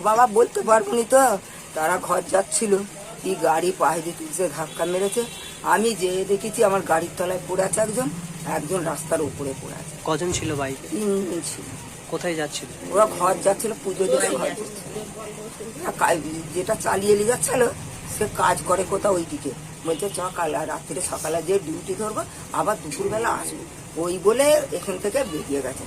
বাবা বলতে পারবো নি তো, তারা ঘর যাচ্ছিল, কি গাড়ি পায়ে দিয়ে তুলছে, ধাক্কা মেরেছে। আমি যে দেখেছি আমার গাড়ির তলায় পড়ে আছে একজন, একজন রাস্তার উপরে পড়ে আছে। কজন ছিল বাইকে? 3 জন ছিল। কোথায় যাচ্ছিল? ওরা ঘর যাচ্ছিল, পুজো দিয়ে ঘর যাচ্ছিল। যেটা চালিয়ে নিয়ে যাচ্ছিল সে কাজ করে কোথাও ওইদিকে, বলছে চ কাল রাত্রে সকালে যে ডিউটি ধরবো, আবার দুপুরবেলা আসবো, ওই বলে এখান থেকে বেরিয়ে গেছে।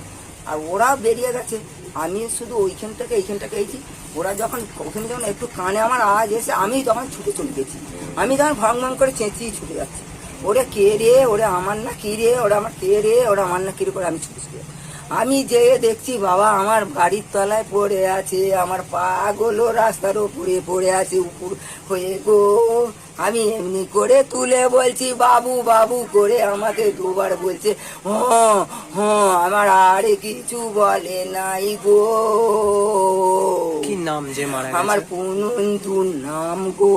আর ওরাও বেরিয়ে গেছে, আমি শুধু ওইখান থেকে এইখানটাকে এইছি। ওরা যখন ওখানে যখন একটু কানে আমার আওয়াজ এসে আমি তখন ছুটে চলে গেছি। আমি তখন ভং ভং করে চেঁচিয়ে ছুটে যাচ্ছি, ওরা কে রে, ওরা আমার না কি রে, ওরা আমার কে রে, ওরা আমার না কি রে করে আমি ছুটে চলে যাচ্ছি। আমি যেয়ে দেখছি বাবা আমার গাড়ির তলায় পড়ে আছে, আমার পা গুলো রাস্তার উপরে পড়ে আছে উপর হয়ে গো। আমি এমনি করে তুলে বলছি বাবু বাবু করে, আমাকে দুবার বলছে হ্যাঁ হ্যাঁ, আমার আর কিছু বলে নাই গো। কি নাম যে মারা গেছে? আমার পুনন্দুর নাম গো,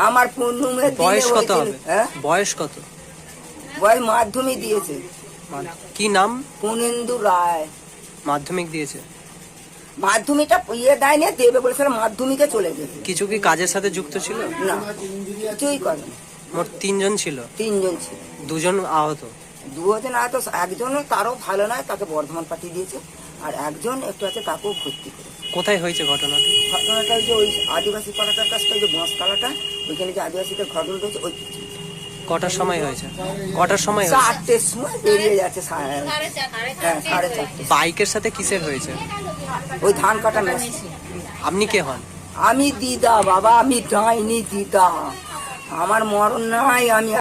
আমার পুনুমের বয়স কত হবে? হ্যাঁ বয়স কত? বয়স মাধ্যমিক দিয়েছে। কি নাম? পুনেন্দু রায়। মাধ্যমিক দিয়েছে? মাধ্যমিকটা দেয়নি, দেবে বলেছিল, মাধ্যমিকে চলে গেছে। কিছু কি কাজের সাথে যুক্ত ছিল? না, কিছুই করে না। মোট 3 জন ছিল? 3 জন ছিল। 2 জন আহত? 2 জন আহত, একজন তারও ভালো নয়, তাকে বর্ধমান পাঠিয়ে দিয়েছে। আর একজন একটু আছে, তাকেও ভর্তি করে। কোথায় হয়েছে ঘটনাটা? ঘটনাটা যে ওই আদিবাসী পাড়াটার কাছটা, ওই যে বাঁশতলাটা, ওইখানে যে আদিবাসীদের ঘটনা রয়েছে ওই। কটার সময় হয়েছে? কটার সময় হয়েছে? 4টের সময় বেরিয়ে যাচ্ছে। হ্যাঁ, 4:30। বাইকের সাথে কিসের হয়েছে? ওই ধান কাটা মেশিন। আপনি কে হন? আমি দিদা বাবা, আমি যাইনি দিদা, আমার মরণ নাই। আমি